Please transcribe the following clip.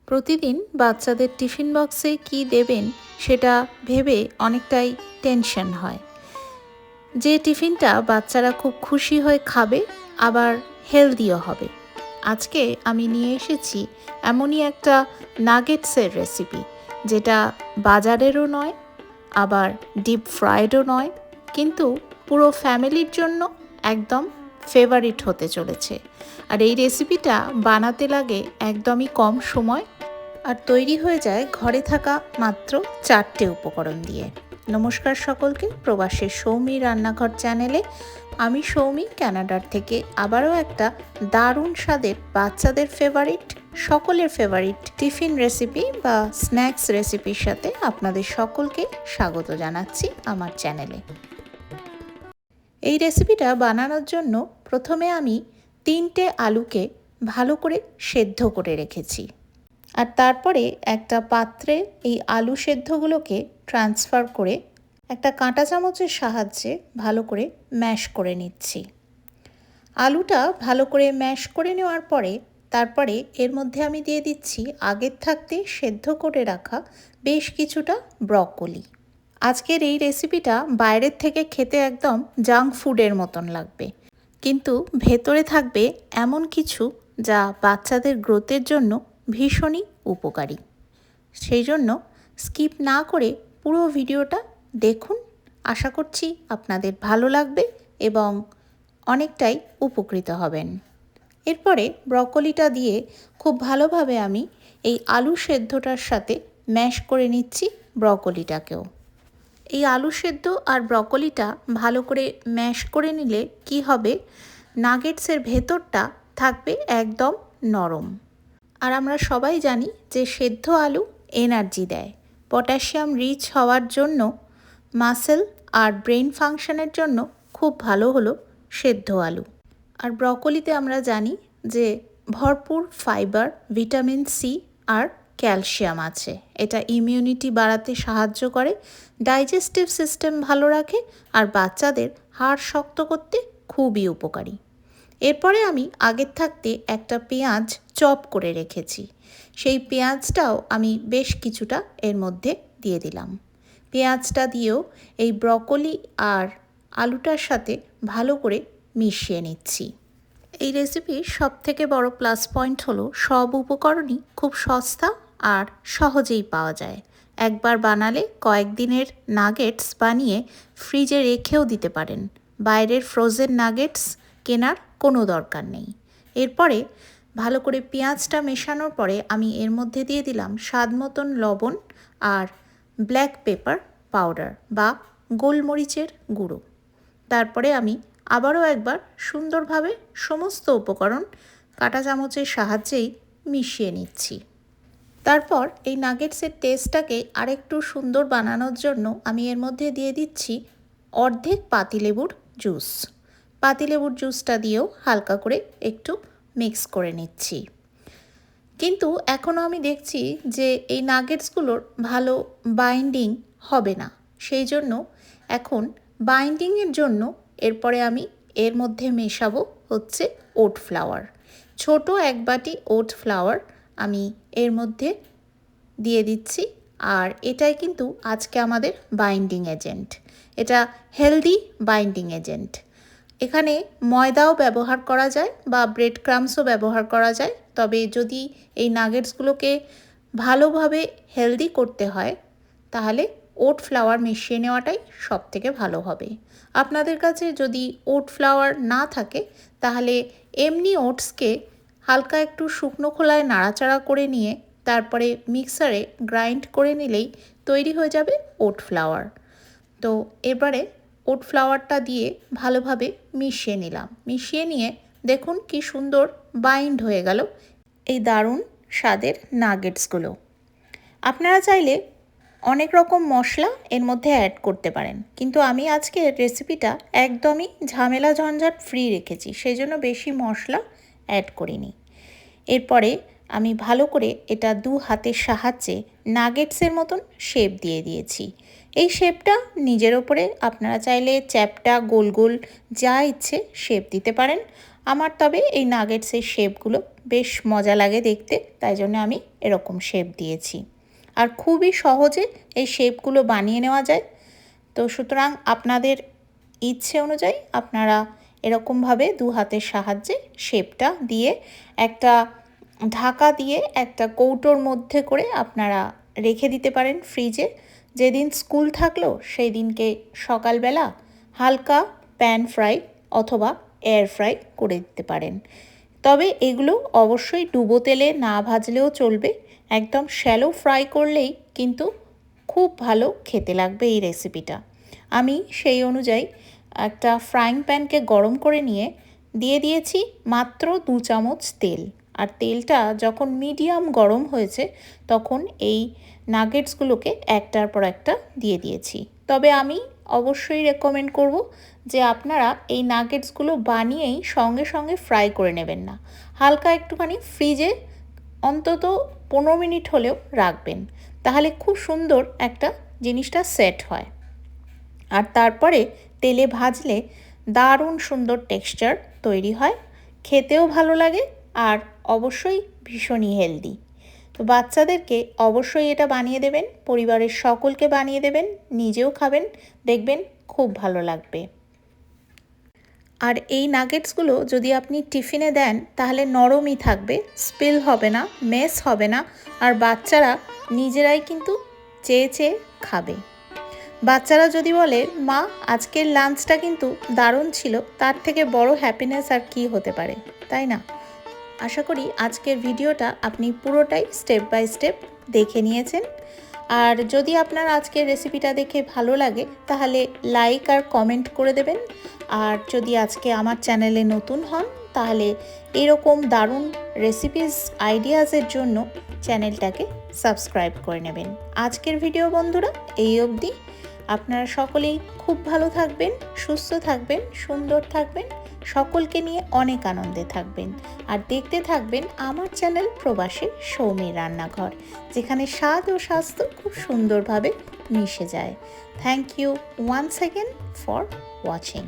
প্রতিদিন বাচ্চাদের টিফিন বক্সে কি দেবেন সেটা ভেবে অনেকটাই টেনশন হয়। যে টিফিনটা বাচ্চারা খুব খুশি হয়ে খাবে, আবার হেলদিও হবে। আজকে আমি নিয়ে এসেছি এমনই একটা নাগেটসের রেসিপি, যেটা বাজারেরও নয়, আবার ডিপ ফ্রাইডও নয়, কিন্তু পুরো ফ্যামিলির জন্য একদম ফেভারিট হতে চলেছে। আর এই রেসিপিটা বানাতে লাগে একদমই কম সময়, আর তৈরি হয়ে যায় ঘরে থাকা মাত্র 4টে উপকরণ দিয়ে। নমস্কার সকলকে, প্রবাসের সৌমি রান্নাঘর চ্যানেলে আমি সৌমি কানাডার থেকে আবারও একটা দারুণ স্বাদের বাচ্চাদের ফেভারিট, সকলের ফেভারিট টিফিন রেসিপি বা স্ন্যাক্স রেসিপির সাথে আপনাদের সকলকে স্বাগত জানাচ্ছি আমার চ্যানেলে। এই রেসিপিটা বানানোর জন্য প্রথমে আমি 3টে আলুকে ভালো করে সেদ্ধ করে রেখেছি, আর তারপরে একটা পাত্রে এই আলু সেদ্ধগুলোকে ট্রান্সফার করে একটা কাঁটা চামচের সাহায্যে ভালো করে ম্যাশ করে নিচ্ছি। আলুটা ভালো করে ম্যাশ করে নেওয়ার পরে তারপরে এর মধ্যে আমি দিয়ে দিচ্ছি আগের থাকতে সেদ্ধ করে রাখা বেশ কিছুটা ব্রকোলি। আজকের এই রেসিপিটা বাইরের থেকে খেতে একদম জাঙ্ক ফুডের মতন লাগবে, কিন্তু ভেতরে থাকবে এমন কিছু যা বাচ্চাদের গ্রোথের জন্য ভীষণই উপকারী। সেই জন্য স্কিপ না করে পুরো ভিডিওটা দেখুন। আশা করছি আপনাদের ভালো লাগবে এবং অনেকটাই উপকৃত হবেন। এরপরে ব্রকোলিটা দিয়ে খুব ভালোভাবে আমি এই আলু সেদ্ধটার সাথে ম্যাশ করে নিচ্ছি ব্রকোলিটাকেও। এই আলু সেদ্ধ আর ব্রকোলিটা ভালো করে ম্যাশ করে নিলে কি হবে, নাগেটসের ভেতরটা থাকবে একদম নরম। আর আমরা সবাই জানি যে সেদ্ধ আলু এনার্জি দেয়, পটাশিয়াম রিচ হওয়ার জন্য, মাসেল আর ব্রেন ফাংশনের জন্য খুব ভালো হলো সেদ্ধ আলু। আর ব্রকোলিতে আমরা জানি যে ভরপুর ফাইবার, ভিটামিন সি আর ক্যালসিয়াম আছে। এটা ইমিউনিটি বাড়াতে সাহায্য করে, ডাইজেস্টিভ সিস্টেম ভালো রাখে, আর বাচ্চাদের হাড় শক্ত করতে খুবই উপকারী। এরপরে আমি আগের থাকতে একটা পেঁয়াজ চপ করে রেখেছি, সেই পেঁয়াজটাও আমি বেশ কিছুটা এর মধ্যে দিয়ে দিলাম। পেঁয়াজটা দিয়েও এই ব্রকোলি আর আলুটার সাথে ভালো করে মিশিয়ে নিচ্ছি। এই রেসিপির সবথেকে বড় প্লাস পয়েন্ট হলো সব উপকরণই খুব সস্তা আর সহজেই পাওয়া যায়। একবার বানালে কয়েকদিনের নাগেটস বানিয়ে ফ্রিজে রেখেও দিতে পারেন। বাইরের ফ্রোজেন নাগেটস কেনার কোনো দরকার নেই। এরপরে ভালো করে পেঁয়াজটা মেশানোর পরে আমি এর মধ্যে দিয়ে দিলাম স্বাদ মতন লবণ আর ব্ল্যাক পেপার পাউডার বা গোলমরিচের গুঁড়ো। তারপরে আমি আবারও একবার সুন্দরভাবে সমস্ত উপকরণ কাঁটা চামচের সাহায্যেই মিশিয়ে নিচ্ছি। তারপর এই নাগেটসের টেস্টটাকে আরেকটু সুন্দর বানানোর জন্য আমি এর মধ্যে দিয়ে দিচ্ছি অর্ধেক পাতিলেবুর জুস। পাতিলেবুর জুসটা দিয়েও হালকা করে একটু মিক্স করে নিচ্ছি। কিন্তু এখনও আমি দেখছি যে এই নাগেটসগুলোর ভালো বাইন্ডিং হবে না, সেই জন্য এখন বাইন্ডিংয়ের জন্য এরপরে আমি এর মধ্যে মেশাবো হচ্ছে ওট ফ্লাওয়ার। ছোট এক বাটি ওট ফ্লাওয়ার আমি এর মধ্যে দিয়ে দিচ্ছি, আর এটাই কিন্তু আজকে আমাদের বাইন্ডিং এজেন্ট। এটা হেলদি বাইন্ডিং এজেন্ট। এখানে ময়দাও ব্যবহার করা যায় বা ব্রেড ক্রামসও ব্যবহার করা যায়, তবে যদি এই নাগেটসগুলোকে ভালোভাবে হেলদি করতে হয় তাহলে ওট ফ্লাওয়ার মিশিয়ে নেওয়াটাই সবথেকে ভালো হবে। আপনাদের কাছে যদি ওট ফ্লাওয়ার না থাকে তাহলে এমনি ওটসকে হালকা একটু শুকনো খোলায় নাড়াচাড়া করে নিয়ে তারপরে মিক্সারে গ্রাইন্ড করে নিলেই তৈরি হয়ে যাবে ওট ফ্লাওয়ার। তো এবারে ওট ফ্লাওয়ারটা দিয়ে ভালোভাবে মিশিয়ে নিলাম। মিশিয়ে নিয়ে দেখুন কি সুন্দর বাইন্ড হয়ে গেল এই দারুণ স্বাদের নাগেটসগুলো। আপনারা চাইলে অনেক রকম মশলা এর মধ্যে অ্যাড করতে পারেন, কিন্তু আমি আজকে রেসিপিটা একদমই ঝামেলা ঝঞ্ঝাট ফ্রি রেখেছি, সেই জন্য বেশি মশলা অ্যাড করিনি। এরপরে আমি ভালো করে এটা 2 হাতের সাহায্যে নাগেটসের মতন শেপ দিয়ে দিয়েছি। এই শেপটা নিজের ওপরে, আপনারা চাইলে চ্যাপটা গোল গোল যা ইচ্ছে শেপ দিতে পারেন। আমার তবে এই নাগেটসের শেপগুলো বেশ মজা লাগে দেখতে, তাই জন্য আমি এরকম শেপ দিয়েছি। আর খুবই সহজে এই শেপগুলো বানিয়ে নেওয়া যায়। তো সুতরাং আপনাদের ইচ্ছে অনুযায়ী আপনারা এরকমভাবে দু হাতের সাহায্যে শেপটা দিয়ে একটা ঢাকা দিয়ে একটা কৌটোর মধ্যে করে আপনারা রেখে দিতে পারেন ফ্রিজে। যেদিন স্কুল থাকলো সেই দিনকে সকালবেলা হালকা প্যান ফ্রাই অথবা এয়ার ফ্রাই করে দিতে পারেন। তবে এগুলো অবশ্যই ডুবো তেলে না ভাজলেও চলবে, একদম শ্যালো ফ্রাই করলেই কিন্তু খুব ভালো খেতে লাগবে এই রেসিপিটা। আমি সেই অনুযায়ী একটা ফ্রাইং প্যানকে গরম করে নিয়ে দিয়ে দিয়েছি মাত্র 2 চামচ তেল। আর তেলটা যখন মিডিয়াম গরম হয়েছে তখন এই নাগেটসগুলোকে একটার পর একটা দিয়ে দিয়েছি। তবে আমি অবশ্যই রেকমেন্ড করব যে আপনারা এই নাগেটসগুলো বানিয়েই সঙ্গে সঙ্গে ফ্রাই করে নেবেন না, হালকা একটুখানি ফ্রিজে অন্তত 15 মিনিট হলেও রাখবেন, তাহলে খুব সুন্দর একটা জিনিসটা সেট হয়। আর তারপরে তেলে ভাজলে দারুণ সুন্দর টেক্সচার তৈরি হয়, খেতেও ভালো লাগে আর অবশ্যই ভীষণই হেলদি। তো বাচ্চাদেরকে অবশ্যই এটা বানিয়ে দেবেন, পরিবারের সকলকে বানিয়ে দেবেন, নিজেও খাবেন, দেখবেন খুব ভালো লাগবে। আর এই নাগেটসগুলো যদি আপনি টিফিনে দেন তাহলে নরমই থাকবে, স্পিল হবে না, মেস হবে না, আর বাচ্চারা নিজেরাই কিন্তু চেয়ে চেয়ে খাবে। বাচ্চারা যদি বলে মা আজকের লাঞ্চটা কিন্তু দারুণ ছিল, তার থেকে বড় হ্যাপিনেস আর কি হতে পারে, তাই না? আশা করি আজকের ভিডিওটা আপনি পুরোটাই স্টেপ বাই স্টেপ দেখে নিয়েছেন। আর যদি আপনার আজকের রেসিপিটা দেখে ভালো লাগে তাহলে লাইক আর কমেন্ট করে দেবেন। আর যদি আজকে আমার চ্যানেলে নতুন হন তাহলে এরকম দারুণ রেসিপিস আইডিয়াসের জন্য চ্যানেলটাকে সাবস্ক্রাইব করে নেবেন। আজকের ভিডিও বন্ধুরা এই অবধি। আপনারা সকলেই খুব ভালো থাকবেন, সুস্থ থাকবেন, সুন্দর থাকবেন, সকলকে নিয়ে অনেক আনন্দে থাকবেন। আর দেখতে থাকবেন আমার চ্যানেল প্রবাসী সৌমির রান্নাঘর, যেখানে স্বাদ ও স্বাস্থ্য খুব সুন্দরভাবে মিশে যায়। Thank you once again for watching.